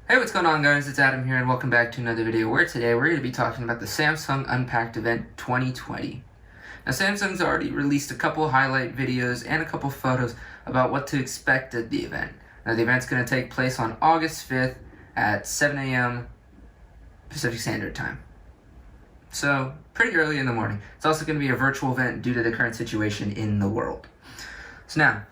Hey, what's going on, guys? It's Adam here, and welcome back to another video where today we're going to be talking about the Samsung Unpacked event 2020. Now, Samsung's already released a couple highlight videos and a couple photos about what to expect at the event. Now, the event's going to take place on August 5th at 7 a.m. Pacific Standard Time. So, pretty early in the morning. It's also going to be a virtual event due to the current situation in the world. So now,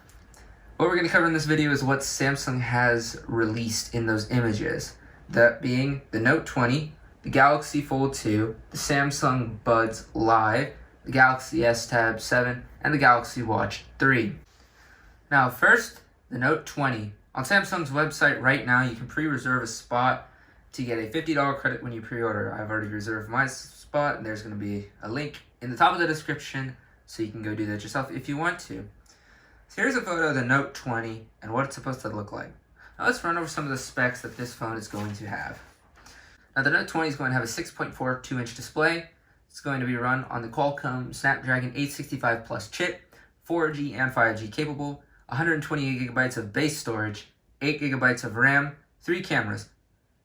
what we're going to cover in this video is what Samsung has released in those images. That being the Note 20, the Galaxy Fold 2, the Samsung Buds Live, the Galaxy S Tab 7, and the Galaxy Watch 3. Now first, the Note 20. On Samsung's website right now, you can pre-reserve a spot to get a $50 credit when you pre-order. I've already reserved my spot, and there's going to be a link in the top of the description so you can go do that yourself if you want to. So here's a photo of the Note 20 and what it's supposed to look like. Now let's run over some of the specs that this phone is going to have. Now the Note 20 is going to have a 6.42-inch display. It's going to be run on the Qualcomm Snapdragon 865 Plus chip, 4G and 5G capable, 128 GB of base storage, 8 GB of RAM, 3 cameras,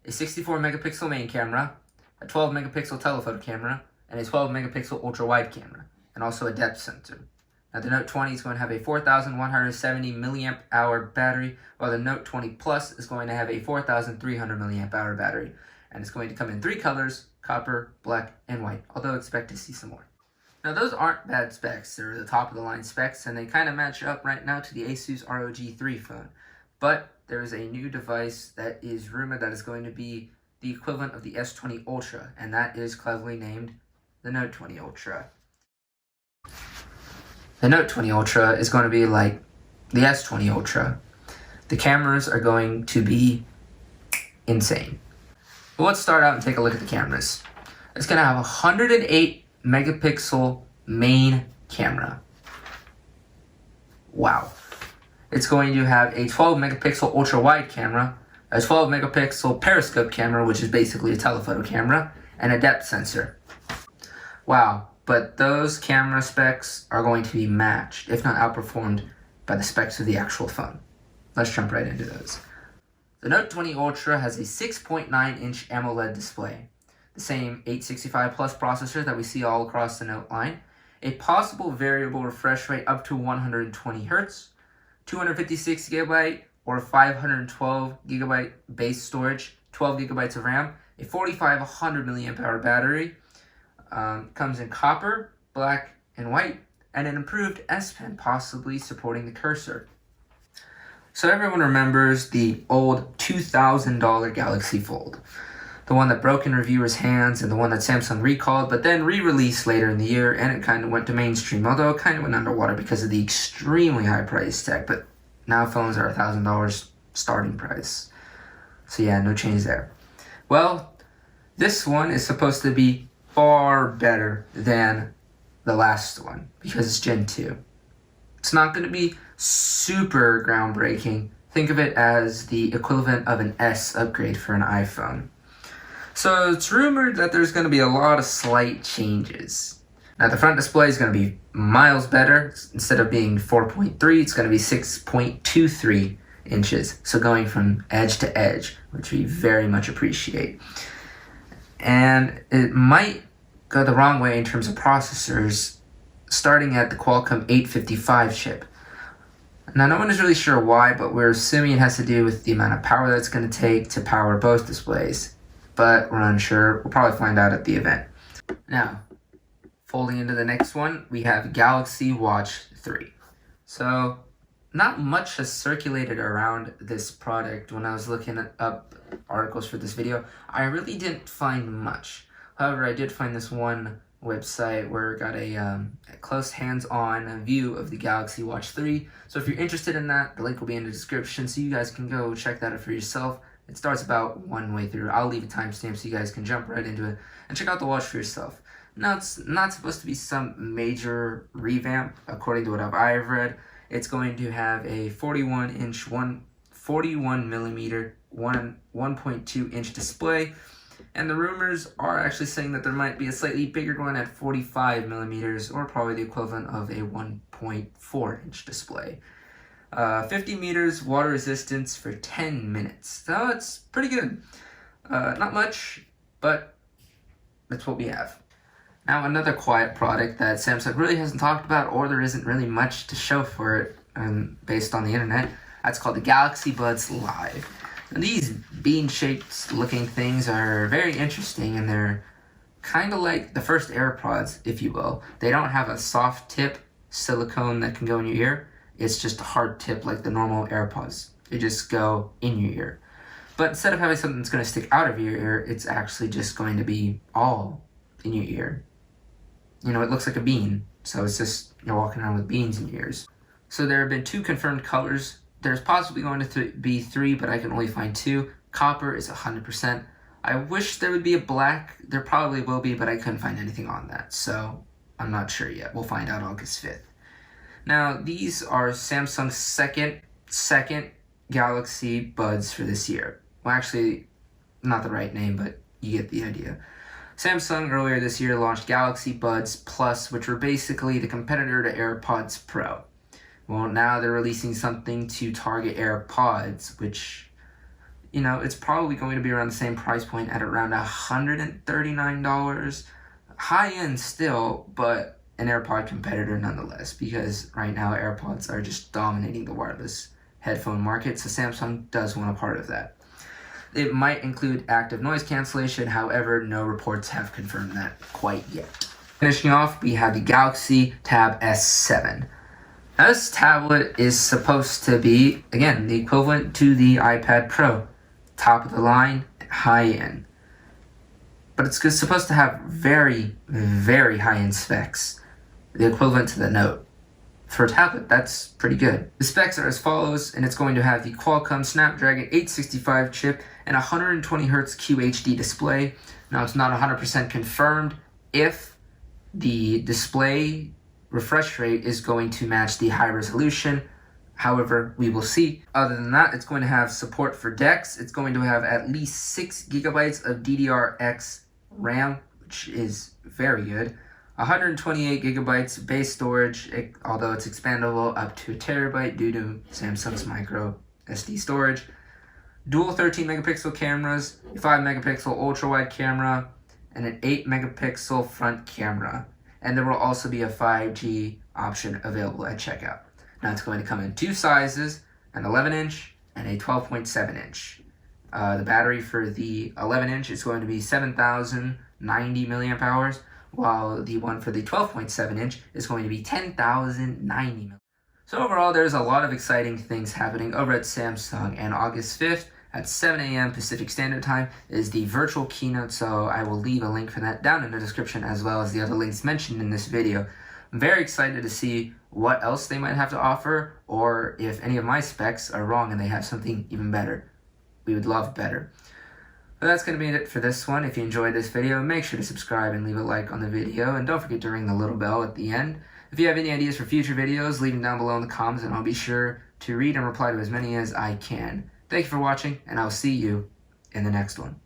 a 64 megapixel main camera, a 12 megapixel telephoto camera, and a 12 megapixel ultra-wide camera, and also a depth sensor. Now the Note 20 is going to have a 4,170 milliamp hour battery, while the Note 20 Plus is going to have a 4,300 milliamp hour battery. And it's going to come in 3 colors, copper, black, and white, although expect to see some more. Now those aren't bad specs. They're the top of the line specs, and they kind of match up right now to the Asus ROG 3 phone. But there is a new device that is rumored that is going to be the equivalent of the S20 Ultra, and that is cleverly named the Note 20 Ultra. The Note 20 Ultra is going to be like the S20 Ultra. The cameras are going to be insane. But let's start out and take a look at the cameras. It's going to have a 108 megapixel main camera. Wow. It's going to have a 12 megapixel ultra wide camera, a 12 megapixel periscope camera, which is basically a telephoto camera, and a depth sensor. Wow. But those camera specs are going to be matched, if not outperformed, by the specs of the actual phone. Let's jump right into those. The Note 20 Ultra has a 6.9-inch AMOLED display, the same 865 Plus processor that we see all across the Note line, a possible variable refresh rate up to 120 Hz, 256 GB or 512 GB base storage, 12 GB of RAM, a 4,500 mAh battery. Comes in copper, black, and white, and an improved S Pen, possibly supporting the cursor. So everyone remembers the old $2,000 Galaxy Fold, the one that broke in reviewers' hands and the one that Samsung recalled, but then re-released later in the year, and it kind of went to mainstream, although it kind of went underwater because of the extremely high price tag. But now phones are $1,000 starting price. So yeah, no change there. Well, this one is supposed to be far better than the last one because it's Gen 2. It's not going to be super groundbreaking. Think of it as the equivalent of an S upgrade for an iPhone. So it's rumored that there's going to be a lot of slight changes. Now the front display is going to be miles better. Instead of being 4.3, it's going to be 6.23 inches. So going from edge to edge, which we very much appreciate. And it might go the wrong way in terms of processors, starting at the Qualcomm 855 chip. Now, no one is really sure why, but we're assuming it has to do with the amount of power that it's going to take to power both displays. But we're unsure. We'll probably find out at the event. Now, folding into the next one, we have Galaxy Watch 3. So, not much has circulated around this product when I was looking up articles for this video. I really didn't find much. However, I did find this one website where it got a close hands-on view of the Galaxy Watch 3. So if you're interested in that, the link will be in the description so you guys can go check that out for yourself. It starts about one way through. I'll leave a timestamp so you guys can jump right into it and check out the watch for yourself. Now, it's not supposed to be some major revamp, according to what I've read. It's going to have a 41-inch, 41 millimeter, 1.2-inch display, and the rumors are actually saying that there might be a slightly bigger one at 45 millimeters, or probably the equivalent of a 1.4-inch display. 50 meters water resistance for 10 minutes. So it's pretty good. Not much, but that's what we have. Now another quiet product that Samsung really hasn't talked about, or there isn't really much to show for it based on the internet, that's called the Galaxy Buds Live. Now, these bean-shaped looking things are very interesting, and they're kind of like the first AirPods, if you will. They don't have a soft tip silicone that can go in your ear. It's just a hard tip like the normal AirPods. They just go in your ear. But instead of having something that's going to stick out of your ear, it's actually just going to be all in your ear. You know, it looks like a bean. So it's just, you're walking around with beans in your ears. So there have been 2 confirmed colors. There's possibly going to be 3, but I can only find 2. Copper is 100%. I wish there would be a black. There probably will be, but I couldn't find anything on that. So I'm not sure yet. We'll find out August 5th. Now, these are Samsung's second Galaxy Buds for this year. Well, actually, not the right name, but you get the idea. Samsung earlier this year launched Galaxy Buds Plus, which were basically the competitor to AirPods Pro. Well, now they're releasing something to target AirPods, which, you know, it's probably going to be around the same price point at around $139. High end still, but an AirPod competitor nonetheless, because right now AirPods are just dominating the wireless headphone market, so Samsung does want a part of that. It might include active noise cancellation, however, no reports have confirmed that quite yet. Finishing off, we have the Galaxy Tab S7. Now, this tablet is supposed to be, again, the equivalent to the iPad Pro. Top of the line, high end. But it's supposed to have very, very high end specs. The equivalent to the Note. For a tablet, that's pretty good. The specs are as follows, and it's going to have the Qualcomm Snapdragon 865 chip and 120Hz QHD display. Now, it's not 100% confirmed if the display refresh rate is going to match the high resolution. However, we will see. Other than that, it's going to have support for DeX. It's going to have at least 6 gigabytes of DDR4X RAM, which is very good. 128 gigabytes base storage, although it's expandable up to a terabyte due to Samsung's micro SD storage. Dual 13 megapixel cameras, a 5 megapixel ultra wide camera, and an 8 megapixel front camera. And there will also be a 5G option available at checkout. Now, it's going to come in 2 sizes, an 11-inch and a 12.7 inch. The battery for the 11-inch is going to be 7,090 milliamp hours, while the one for the 12.7 inch is going to be 10,090. So overall, there's a lot of exciting things happening over at Samsung, and August 5th at 7 a.m. Pacific Standard Time is the virtual keynote, so I will leave a link for that down in the description, as well as the other links mentioned in this video. I'm very excited to see what else they might have to offer, or if any of my specs are wrong and they have something even better. We would love better. But that's going to be it for this one. If you enjoyed this video, make sure to subscribe and leave a like on the video, and don't forget to ring the little bell at the end. If you have any ideas for future videos, leave them down below in the comments, and I'll be sure to read and reply to as many as I can. Thank you for watching, and I'll see you in the next one.